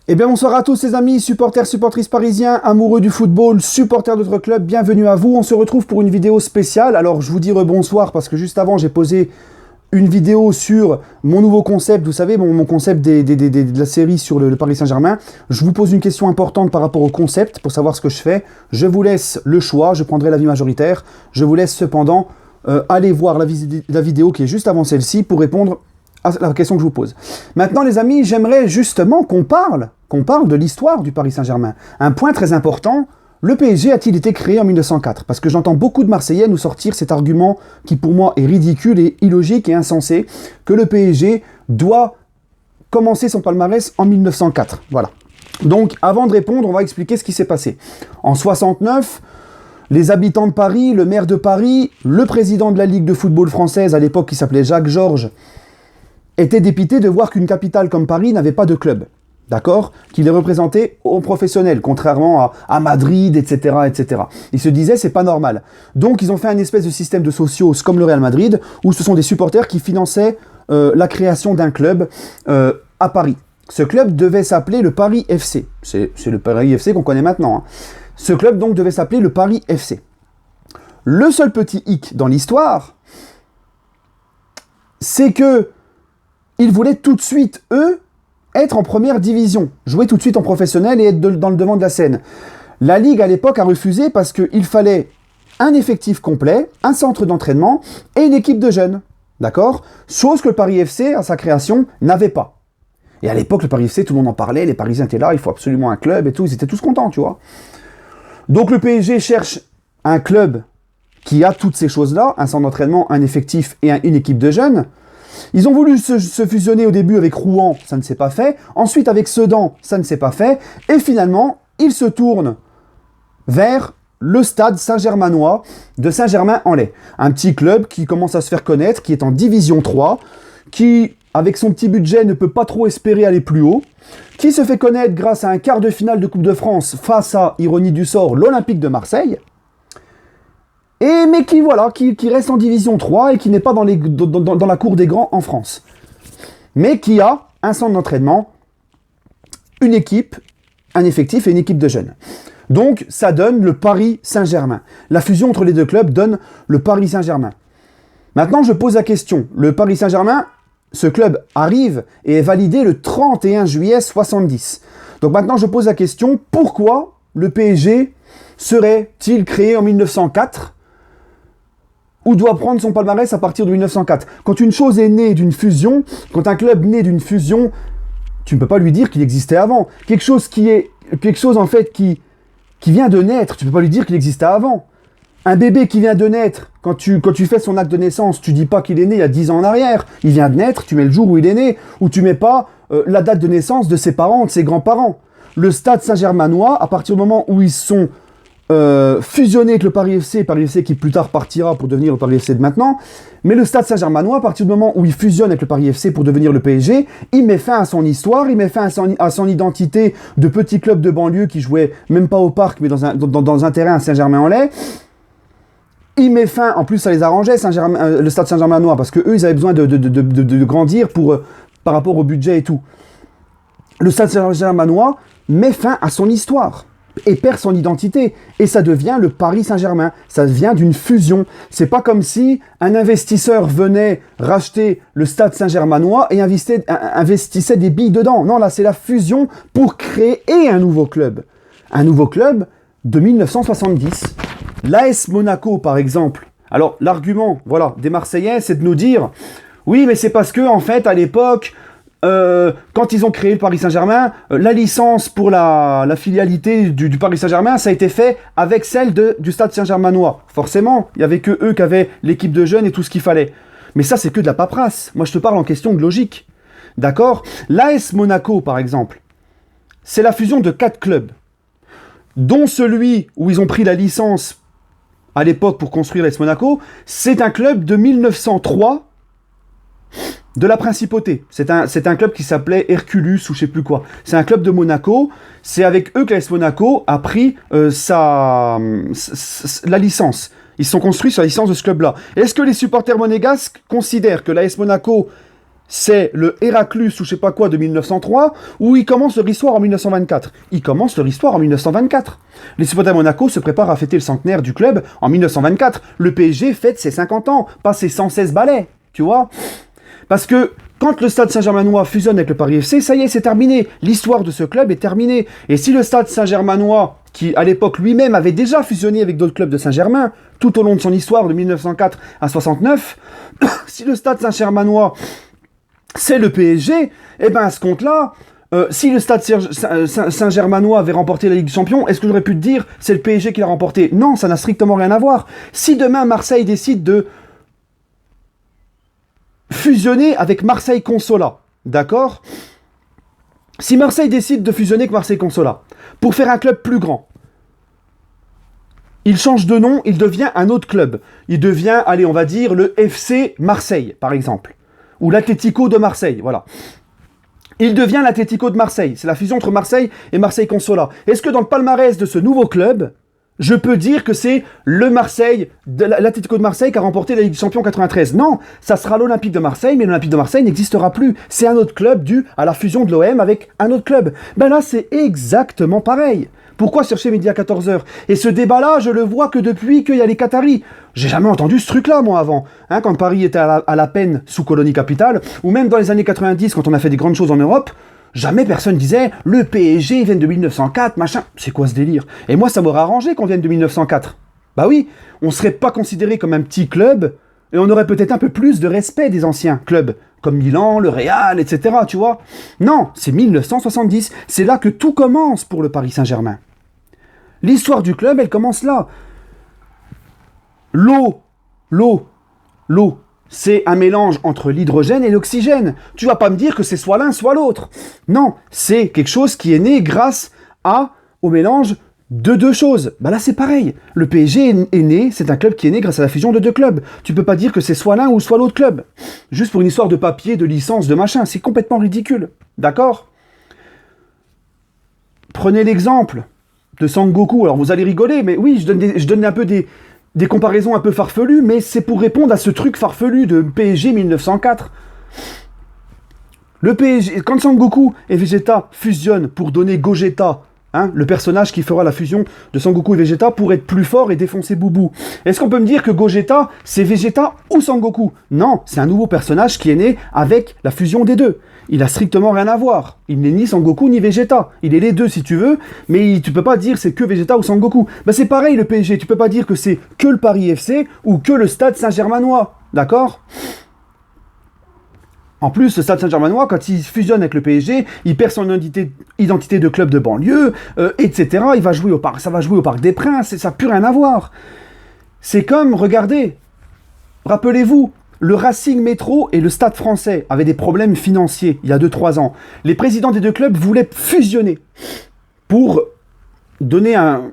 Eh bien bonsoir à tous les amis, supporters, supportrices parisiens, amoureux du football, supporters d'autres clubs, bienvenue à vous. On se retrouve pour une vidéo spéciale. Alors je vous dis rebonsoir parce que juste avant j'ai posé une vidéo sur mon nouveau concept, vous savez, mon concept de la série sur le Paris Saint-Germain. Je vous pose une question importante par rapport au concept pour savoir ce que je fais. Je vous laisse le choix, je prendrai l'avis majoritaire. Je vous laisse cependant aller voir la vidéo qui est juste avant celle-ci pour répondre à la question que je vous pose. Maintenant les amis, j'aimerais justement qu'on parle de l'histoire du Paris Saint-Germain. Un point très important, le PSG a-t-il été créé en 1904 ? Parce que j'entends beaucoup de Marseillais nous sortir cet argument qui pour moi est ridicule et illogique et insensé, que le PSG doit commencer son palmarès en 1904. Voilà. Donc avant de répondre, on va expliquer ce qui s'est passé. En 69, les habitants de Paris, le maire de Paris, le président de la Ligue de football française à l'époque qui s'appelait Jacques Georges, étaient dépités de voir qu'une capitale comme Paris n'avait pas de club. D'accord ? Qu'il est représenté aux professionnels, contrairement à Madrid, etc., etc. Ils se disaient, c'est pas normal. Donc, ils ont fait un espèce de système de socios comme le Real Madrid, où ce sont des supporters qui finançaient la création d'un club à Paris. Ce club devait s'appeler le Paris FC. C'est le Paris FC qu'on connaît maintenant. Hein. Ce club, donc, devait s'appeler le Paris FC. Le seul petit hic dans l'histoire, c'est que ils voulaient tout de suite, eux, être en première division, jouer tout de suite en professionnel et être dans le devant de la scène. La Ligue, à l'époque, a refusé parce qu'il fallait un effectif complet, un centre d'entraînement et une équipe de jeunes. D'accord ? Chose que le Paris FC, à sa création, n'avait pas. Et à l'époque, le Paris FC, tout le monde en parlait, les Parisiens étaient là, il faut absolument un club et tout, ils étaient tous contents, tu vois. Donc le PSG cherche un club qui a toutes ces choses-là, un centre d'entraînement, un effectif et une équipe de jeunes. Ils ont voulu se fusionner au début avec Rouen, ça ne s'est pas fait. Ensuite avec Sedan, ça ne s'est pas fait. Et finalement, ils se tournent vers le stade Saint-Germanois de Saint-Germain-en-Laye. Un petit club qui commence à se faire connaître, qui est en Division 3, qui, avec son petit budget, ne peut pas trop espérer aller plus haut, qui se fait connaître grâce à un quart de finale de Coupe de France face à, ironie du sort, l'Olympique de Marseille. Mais qui reste en Division 3 et qui n'est pas dans la cour des grands en France. Mais qui a un centre d'entraînement, une équipe, un effectif et une équipe de jeunes. Donc, ça donne le Paris Saint-Germain. La fusion entre les deux clubs donne le Paris Saint-Germain. Maintenant, je pose la question. Le Paris Saint-Germain, ce club arrive et est validé le 31 juillet 70. Donc maintenant, je pose la question, pourquoi le PSG serait-il créé en 1904 ? Ou doit prendre son palmarès à partir de 1904. Quand une chose est née d'une fusion, quand un club naît d'une fusion, tu ne peux pas lui dire qu'il existait avant. Quelque chose en fait qui vient de naître, tu ne peux pas lui dire qu'il existait avant. Un bébé qui vient de naître, quand tu fais son acte de naissance, tu dis pas qu'il est né il y a 10 ans en arrière. Il vient de naître, tu mets le jour où il est né, ou tu mets pas la date de naissance de ses parents, de ses grands-parents. Le stade Saint-Germanois, à partir du moment où ils sont fusionné avec le Paris FC qui plus tard partira pour devenir le Paris FC de maintenant, mais le stade Saint-Germanois, à partir du moment où il fusionne avec le Paris FC pour devenir le PSG, il met fin à son histoire, il met fin à son identité de petit club de banlieue qui jouait même pas au parc, mais dans un terrain à Saint-Germain-en-Laye. Il met fin, en plus ça les arrangeait, le stade Saint-Germanois, parce que eux ils avaient besoin de grandir par rapport au budget et tout. Le stade Saint-Germanois met fin à son histoire et perd son identité, et ça devient le Paris Saint-Germain. Ça vient d'une fusion. C'est pas comme si un investisseur venait racheter le stade Saint-Germanois et investissait des billes dedans. Non, là, c'est la fusion pour créer un nouveau club. Un nouveau club de 1970. L'AS Monaco, par exemple. Alors, l'argument, des Marseillais, c'est de nous dire, oui, mais c'est parce que, en fait, à l'époque, quand ils ont créé le Paris Saint-Germain, la licence pour la filialité du Paris Saint-Germain, ça a été fait avec celle du Stade Saint-Germanois. Forcément, il n'y avait que eux qui avaient l'équipe de jeunes et tout ce qu'il fallait. Mais ça, c'est que de la paperasse. Moi, je te parle en question de logique. D'accord ? L'AS Monaco, par exemple, c'est la fusion de 4 clubs, dont celui où ils ont pris la licence à l'époque pour construire l'AS Monaco, c'est un club de 1903 de la Principauté. C'est un club qui s'appelait Herculus ou je sais plus quoi. C'est un club de Monaco. C'est avec eux que l'AS Monaco a pris la licence. Ils se sont construits sur la licence de ce club-là. Est-ce que les supporters monégasques considèrent que l'AS Monaco c'est le Héraclus ou je sais pas quoi de 1903, ou il commence leur histoire en 1924. Ils commencent leur histoire en 1924. Les supporters de Monaco se préparent à fêter le centenaire du club en 1924. Le PSG fête ses 50 ans, pas ses 116 balais, tu vois. Parce que quand le Stade Saint-Germanois fusionne avec le Paris FC, ça y est, c'est terminé. L'histoire de ce club est terminée. Et si le Stade Saint-Germanois, qui à l'époque lui-même avait déjà fusionné avec d'autres clubs de Saint-Germain, tout au long de son histoire de 1904 à 69, si le Stade Saint-Germanois c'est le PSG, et bien à ce compte-là, si le Stade Saint-Germanois avait remporté la Ligue des Champions, est-ce que j'aurais pu te dire c'est le PSG qui l'a remporté? Non, ça n'a strictement rien à voir. Si demain Marseille décide de fusionner avec Marseille Consola, d'accord? Si Marseille décide de fusionner avec Marseille Consola, pour faire un club plus grand, il change de nom, il devient un autre club. Il devient, allez, on va dire, le FC Marseille, par exemple. Ou l'Atlético de Marseille, voilà. Il devient l'Atlético de Marseille. C'est la fusion entre Marseille et Marseille Consola. Est-ce que dans le palmarès de ce nouveau club, je peux dire que c'est le Marseille, l'Atlético de Marseille qui a remporté la Ligue des Champions 93? Non, ça sera l'Olympique de Marseille, mais l'Olympique de Marseille n'existera plus. C'est un autre club dû à la fusion de l'OM avec un autre club. Ben là, c'est exactement pareil. Pourquoi chercher midi à 14h? Et ce débat-là, je le vois que depuis qu'il y a les Qataris. J'ai jamais entendu ce truc-là, moi, avant. Hein, quand Paris était à la peine sous colonie capitale, ou même dans les années 90, quand on a fait des grandes choses en Europe, jamais personne disait « Le PSG vient de 1904, machin ». C'est quoi ce délire? Et moi, ça m'aurait arrangé qu'on vienne de 1904. Bah oui, on serait pas considéré comme un petit club, et on aurait peut-être un peu plus de respect des anciens clubs, comme Milan, le Real, etc., tu vois. Non, c'est 1970. C'est là que tout commence pour le Paris Saint-Germain. L'histoire du club, elle commence là. L'eau, c'est un mélange entre l'hydrogène et l'oxygène. Tu vas pas me dire que c'est soit l'un, soit l'autre. Non, c'est quelque chose qui est né grâce au mélange de deux choses. Bah là, c'est pareil. Le PSG est né, c'est un club qui est né grâce à la fusion de deux clubs. Tu peux pas dire que c'est soit l'un ou soit l'autre club. Juste pour une histoire de papier, de licence, de machin. C'est complètement ridicule. D'accord? Prenez l'exemple de Sangoku. Alors vous allez rigoler, mais oui, je donne un peu des comparaisons un peu farfelues, mais c'est pour répondre à ce truc farfelu de PSG 1904. Le PSG, quand Sangoku et Vegeta fusionnent pour donner Gogeta, hein, le personnage qui fera la fusion de Sangoku et Vegeta pour être plus fort et défoncer Boubou. Est-ce qu'on peut me dire que Gogeta, c'est Vegeta ou Sangoku? Non, c'est un nouveau personnage qui est né avec la fusion des deux. Il a strictement rien à voir. Il n'est ni Sangoku ni Vegeta. Il est les deux si tu veux, mais tu peux pas dire c'est que Vegeta ou Sangoku. Bah c'est pareil le PSG, tu peux pas dire que c'est que le Paris FC ou que le Stade Saint-Germanois. D'accord? En plus, le Stade Saint-Germanois, quand il fusionne avec le PSG, il perd son identité de club de banlieue, etc. Ça va jouer au Parc des Princes, et ça n'a plus rien à voir. C'est comme, regardez, rappelez-vous, le Racing Métro et le Stade Français avaient des problèmes financiers il y a 2-3 ans. Les présidents des deux clubs voulaient fusionner pour donner un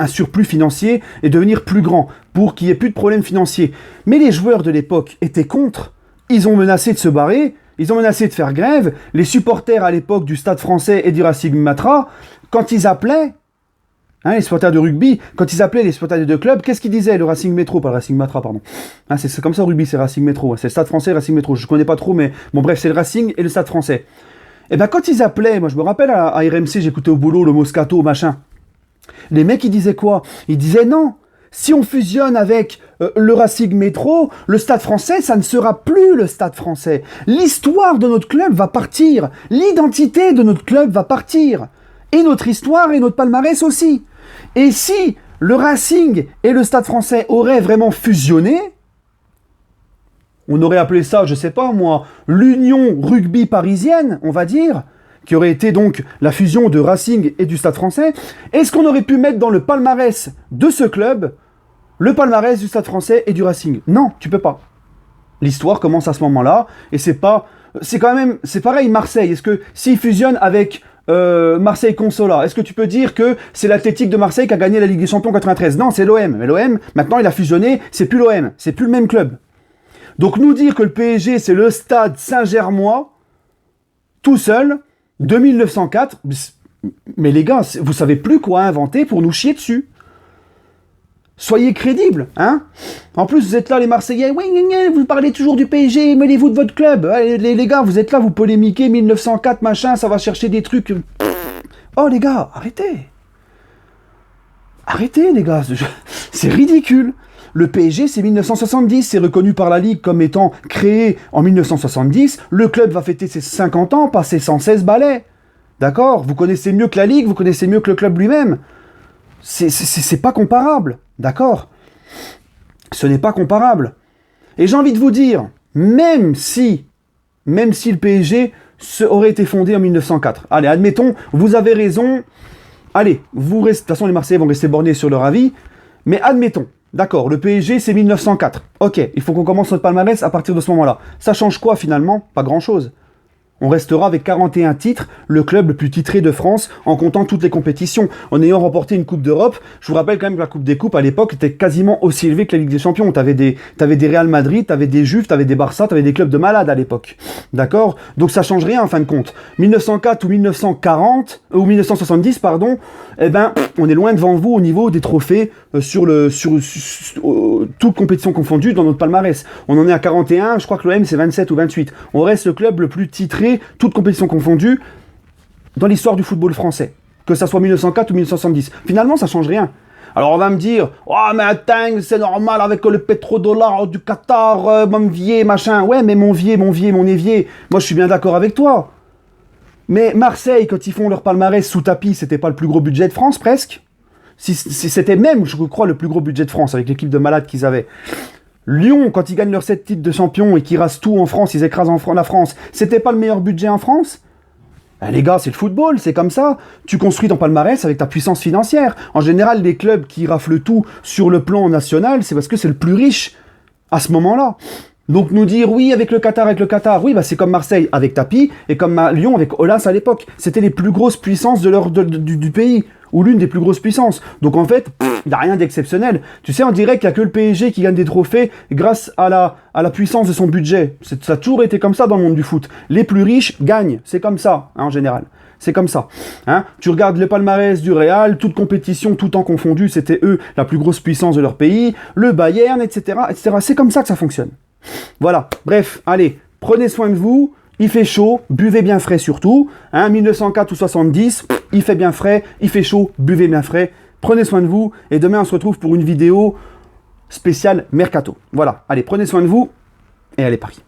surplus financier et devenir plus grand, pour qu'il n'y ait plus de problèmes financiers. Mais les joueurs de l'époque étaient contre. Ils ont menacé de se barrer, ils ont menacé de faire grève. Les supporters à l'époque du Stade Français et du Racing Matra, quand ils appelaient, les supporters de rugby, quand ils appelaient les supporters des deux clubs, qu'est-ce qu'ils disaient? Le Racing Métro, pas le Racing Matra, pardon. C'est comme ça au rugby, c'est Racing Métro. C'est le Stade Français et Racing Métro. Je connais pas trop, mais bon bref, c'est le Racing et le Stade Français. Et ben quand ils appelaient, moi je me rappelle à RMC, j'écoutais au boulot le Moscato, machin. Les mecs, ils disaient quoi? Ils disaient non. Si on fusionne avec le Racing Métro, le Stade Français, ça ne sera plus le Stade Français. L'histoire de notre club va partir. L'identité de notre club va partir. Et notre histoire et notre palmarès aussi. Et si le Racing et le Stade Français auraient vraiment fusionné, on aurait appelé ça, je sais pas moi, l'Union Rugby Parisienne, on va dire, qui aurait été donc la fusion de Racing et du Stade Français. Est-ce qu'on aurait pu mettre dans le palmarès de ce club le palmarès du Stade Français et du Racing? Non, tu peux pas. L'histoire commence à ce moment-là, et c'est pareil Marseille. Est-ce que s'ils fusionnent avec Marseille Consola, est-ce que tu peux dire que c'est l'Athletic de Marseille qui a gagné la Ligue des Champions 93? Non, c'est l'OM. Mais l'OM, maintenant il a fusionné, c'est plus l'OM, c'est plus le même club. Donc nous dire que le PSG c'est le Stade Saint-Germois, tout seul, de 1904, mais les gars, vous savez plus quoi inventer pour nous chier dessus. Soyez crédibles, hein. En plus, vous êtes là, les Marseillais, oui, vous parlez toujours du PSG, mêlez-vous de votre club. Les gars, vous êtes là, vous polémiquez, 1904, machin, ça va chercher des trucs. Oh, les gars, arrêtez. Arrêtez, les gars, c'est ridicule. Le PSG, c'est 1970, c'est reconnu par la Ligue comme étant créé en 1970. Le club va fêter ses 50 ans, pas ses 116 balais. D'accord? Vous connaissez mieux que la Ligue, vous connaissez mieux que le club lui-même. C'est pas comparable, d'accord? Ce n'est pas comparable. Et j'ai envie de vous dire, même si le PSG aurait été fondé en 1904, allez, admettons, vous avez raison, allez, de toute façon les Marseillais vont rester bornés sur leur avis, mais admettons, d'accord, le PSG c'est 1904, ok, il faut qu'on commence notre palmarès à partir de ce moment-là. Ça change quoi finalement? Pas grand-chose. On restera avec 41 titres, le club le plus titré de France, en comptant toutes les compétitions, en ayant remporté une Coupe d'Europe. Je vous rappelle quand même que la Coupe des Coupes, à l'époque, était quasiment aussi élevée que la Ligue des Champions. T'avais des Real Madrid, t'avais des Juves, t'avais des Barça, t'avais des clubs de malades à l'époque. D'accord? Donc ça change rien en fin de compte. 1904 ou 1940, ou 1970, pardon, eh ben, on est loin devant vous au niveau des trophées toutes compétitions confondues dans notre palmarès. On en est à 41, je crois que l'OM c'est 27 ou 28. On reste le club le plus titré, toutes compétitions confondues, dans l'histoire du football français. Que ça soit 1904 ou 1970. Finalement, ça change rien. Alors on va me dire, oh mais attends, c'est normal avec le pétrodollar du Qatar, mon vieux, machin. Ouais, mais mon évier. Moi je suis bien d'accord avec toi. Mais Marseille, quand ils font leur palmarès sous tapis, c'était pas le plus gros budget de France, presque. Si c'était même, je crois, le plus gros budget de France, avec l'équipe de malades qu'ils avaient. Lyon, quand ils gagnent leurs 7 titres de champion et qu'ils rasent tout en France, ils écrasent la France, c'était pas le meilleur budget en France? Les gars, c'est le football, c'est comme ça. Tu construis ton palmarès avec ta puissance financière. En général, les clubs qui raflent tout sur le plan national, c'est parce que c'est le plus riche à ce moment-là. Donc nous dire oui avec le Qatar, oui bah c'est comme Marseille avec Tapi et comme Lyon avec Aulas à l'époque. C'était les plus grosses puissances du pays, ou l'une des plus grosses puissances. Donc en fait, il n'y a rien d'exceptionnel. Tu sais, on dirait qu'il n'y a que le PSG qui gagne des trophées grâce à la puissance de son budget. Ça a toujours été comme ça dans le monde du foot. Les plus riches gagnent, c'est comme ça hein, en général. C'est comme ça. Hein. Tu regardes le palmarès du Real, toute compétition, tout temps confondu, c'était eux la plus grosse puissance de leur pays, le Bayern, etc. etc. C'est comme ça que ça fonctionne. Voilà, bref, allez, prenez soin de vous, il fait chaud, buvez bien frais surtout, hein, 1904 ou 70, il fait bien frais, il fait chaud, buvez bien frais, prenez soin de vous, et demain on se retrouve pour une vidéo spéciale Mercato. Voilà, allez, prenez soin de vous, et allez Paris.